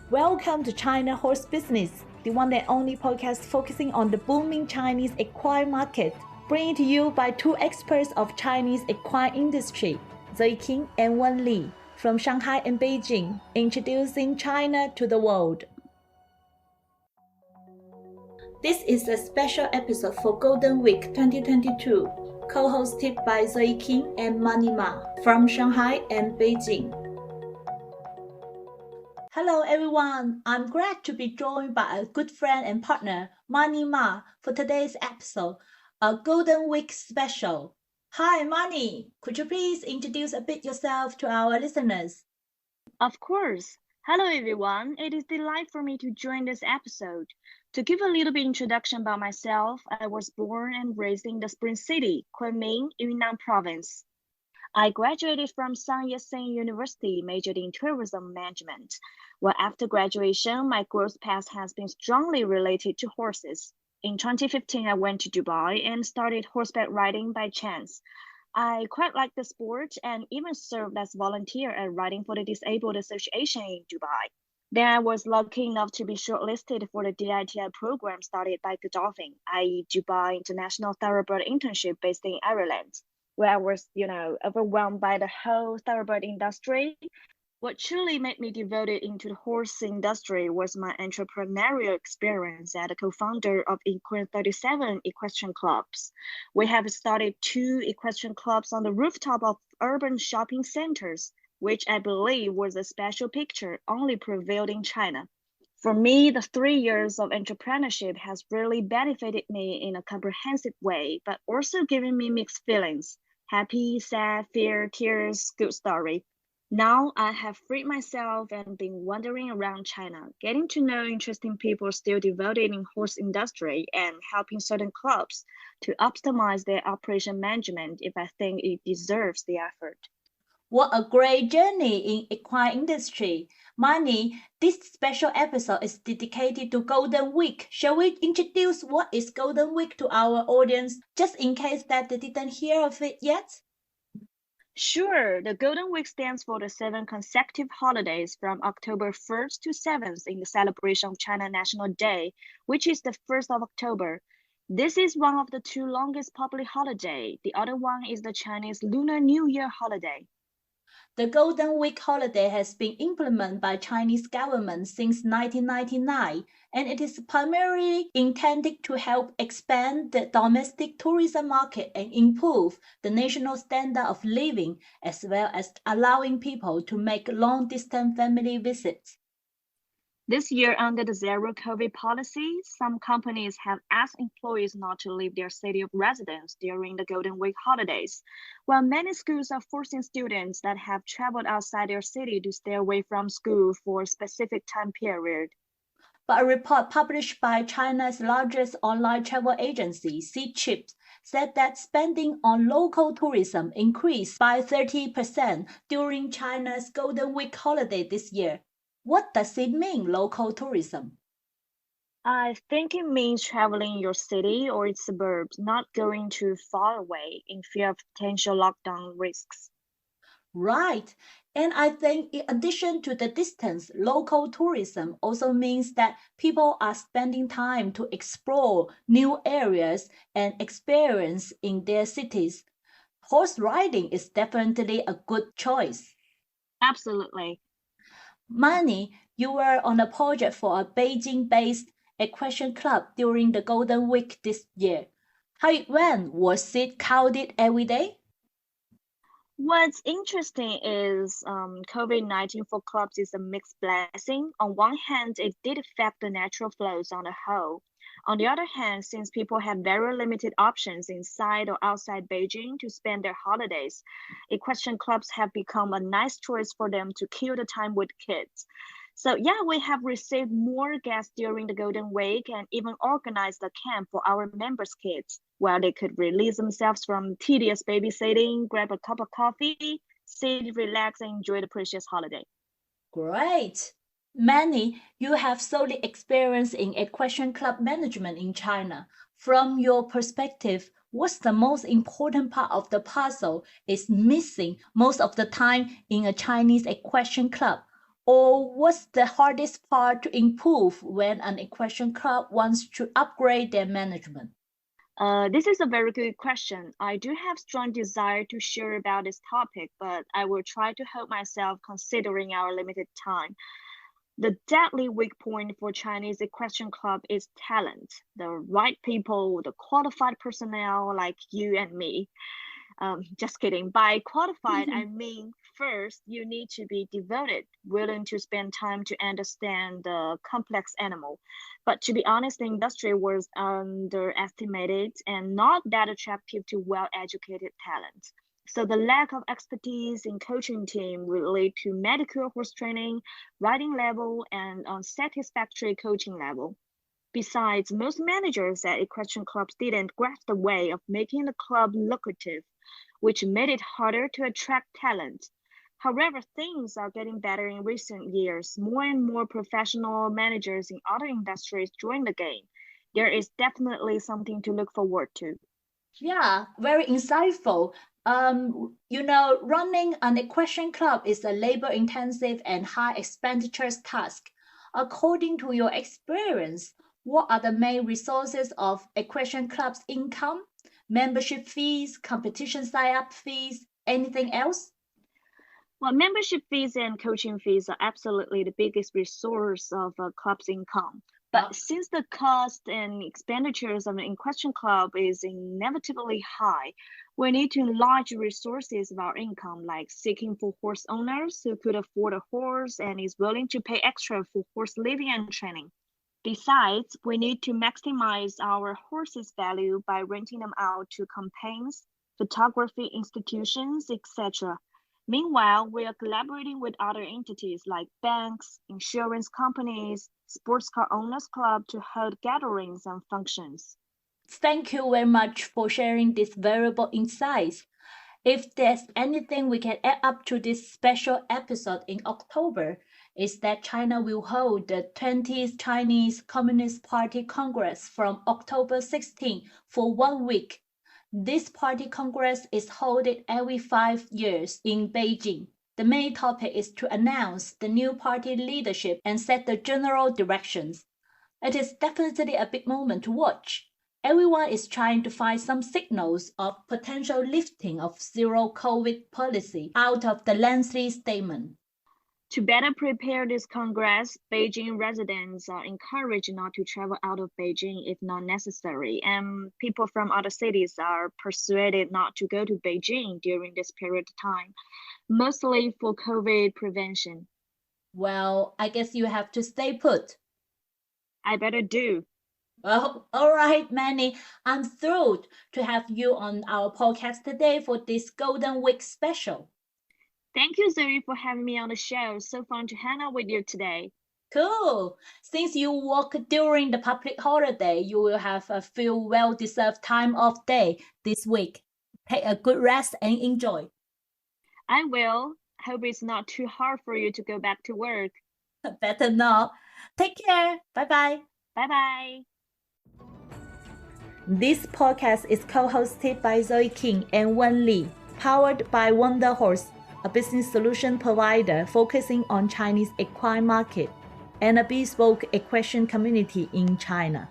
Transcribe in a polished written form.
Welcome to China Horse Business, the one and only podcast focusing on the booming Chinese equine market. Bringing to you by two experts of Chinese equine industry, Zoe King and Wen Li, from Shanghai and Beijing, introducing China to the world. This is a special episode for Golden Week 2022, co-hosted by Zoe King and Mani Ma from Shanghai and Beijing. Hello everyone, I'm glad to be joined by a good friend and partner, Mani Ma, for today's episode, a Golden Week special. Hi Mani, could you please introduce a bit yourself to our listeners? Of course. Hello everyone. It is a delight for me to join this episode. To give a little bit introduction about myself, I was born and raised in the Spring City, Kunming, Yunnan Province. I graduated from Sun Yat-sen University, majored in tourism management. Well, after graduation, my growth path has been strongly related to horses. In 2015, I went to Dubai and started horseback riding by chance. I quite like the sport and even served as volunteer at Riding for the Disabled Association in Dubai. Then I was lucky enough to be shortlisted for the DITI program started by Godolphin, i.e. Dubai International Thoroughbred Internship based in Ireland, where I was, overwhelmed by the whole thoroughbred industry. What truly made me devoted into the horse industry was my entrepreneurial experience as a co-founder of Equestrian 37 equestrian clubs. We have started 2 equestrian clubs on the rooftop of urban shopping centers, which I believe was a special picture only prevailed in China. For me, the 3 years of entrepreneurship has really benefited me in a comprehensive way, but also given me mixed feelings: happy, sad, fear, tears, good story. Now I have freed myself and been wandering around China, getting to know interesting people still devoted in horse industry and helping certain clubs to optimize their operation management if I think it deserves the effort. What a great journey in equine industry. Mani, this special episode is dedicated to Golden Week. Shall we introduce what is Golden Week to our audience, just in case that they didn't hear of it yet? Sure, the Golden Week stands for the 7 consecutive holidays from October 1st to 7th in the celebration of China National Day, which is the 1st of October. This is one of the 2 longest public holidays. The other one is the Chinese Lunar New Year holiday. The Golden Week holiday has been implemented by Chinese government since 1999, and it is primarily intended to help expand the domestic tourism market and improve the national standard of living, as well as allowing people to make long-distance family visits. This year, under the zero COVID policy, some companies have asked employees not to leave their city of residence during the Golden Week holidays, while many schools are forcing students that have traveled outside their city to stay away from school for a specific time period. But a report published by China's largest online travel agency, Ctrip, said that spending on local tourism increased by 30% during China's Golden Week holiday this year. What does it mean, local tourism? I think it means traveling your city or its suburbs, not going too far away in fear of potential lockdown risks. Right. And I think in addition to the distance, local tourism also means that people are spending time to explore new areas and experience in their cities. Horse riding is definitely a good choice. Absolutely. Mani, you were on a project for a Beijing-based equestrian club during the Golden Week this year. How it went? Was it crowded every day? What's interesting is COVID-19 for clubs is a mixed blessing. On one hand, it did affect the natural flows on the whole. On the other hand, since people have very limited options inside or outside Beijing to spend their holidays, equestrian clubs have become a nice choice for them to kill the time with kids. So yeah, we have received more guests during the Golden Week and even organized a camp for our members' kids, where they could release themselves from tedious babysitting, grab a cup of coffee, sit, relax, and enjoy the precious holiday. Great. Mani, you have solid experience in equestrian club management in China. From your perspective, what's the most important part of the puzzle is missing most of the time in a Chinese equestrian club? Or what's the hardest part to improve when an equestrian club wants to upgrade their management? This is a very good question. I do have strong desire to share about this topic, but I will try to hold myself considering our limited time. The deadly weak point for Chinese equestrian club is talent. The right people, the qualified personnel like you and me. Just kidding. By qualified, I mean first, you need to be devoted, willing to spend time to understand the complex animal. But to be honest, the industry was underestimated and not that attractive to well-educated talent. So the lack of expertise in coaching team will lead to mediocre horse training, riding level, and unsatisfactory coaching level. Besides, most managers at equestrian clubs didn't grasp the way of making the club lucrative, which made it harder to attract talent. However, things are getting better in recent years. More and more professional managers in other industries join the game. There is definitely something to look forward to. Yeah, very insightful. Running an equestrian club is a labor-intensive and high-expenditure task. According to your experience, what are the main resources of equestrian club's income? Membership fees, competition sign-up fees, anything else? Well, membership fees and coaching fees are absolutely the biggest resource of a club's income. But since the cost and expenditures of an equestrian club is inevitably high, we need to enlarge resources of our income, like seeking for horse owners who could afford a horse and is willing to pay extra for horse living and training. Besides, we need to maximize our horses' value by renting them out to campaigns, photography institutions, etc. Meanwhile, we are collaborating with other entities like banks, insurance companies, sports car owners club to hold gatherings and functions. Thank you very much for sharing these valuable insights. If there's anything we can add up to this special episode in October, is that China will hold the 20th Chinese Communist Party Congress from October 16 for 1 week. This party congress is held every 5 years in Beijing. The main topic is to announce the new party leadership and set the general directions. It is definitely a big moment to watch. Everyone is trying to find some signals of potential lifting of zero COVID policy out of the lengthy statement. To better prepare this Congress, Beijing residents are encouraged not to travel out of Beijing if not necessary, and people from other cities are persuaded not to go to Beijing during this period of time, mostly for COVID prevention. Well, I guess you have to stay put. I better do. Well, all right, Manny. I'm thrilled to have you on our podcast today for this Golden Week special. Thank you, Zoe, for having me on the show. So fun to hang out with you today. Cool. Since you work during the public holiday, you will have a few well-deserved time off day this week. Take a good rest and enjoy. I will. Hope it's not too hard for you to go back to work. Better not. Take care. Bye-bye. Bye-bye. This podcast is co-hosted by Zoe King and Wen Li, powered by Wonder Horse, a business solution provider focusing on Chinese equine market and a bespoke equestrian community in China.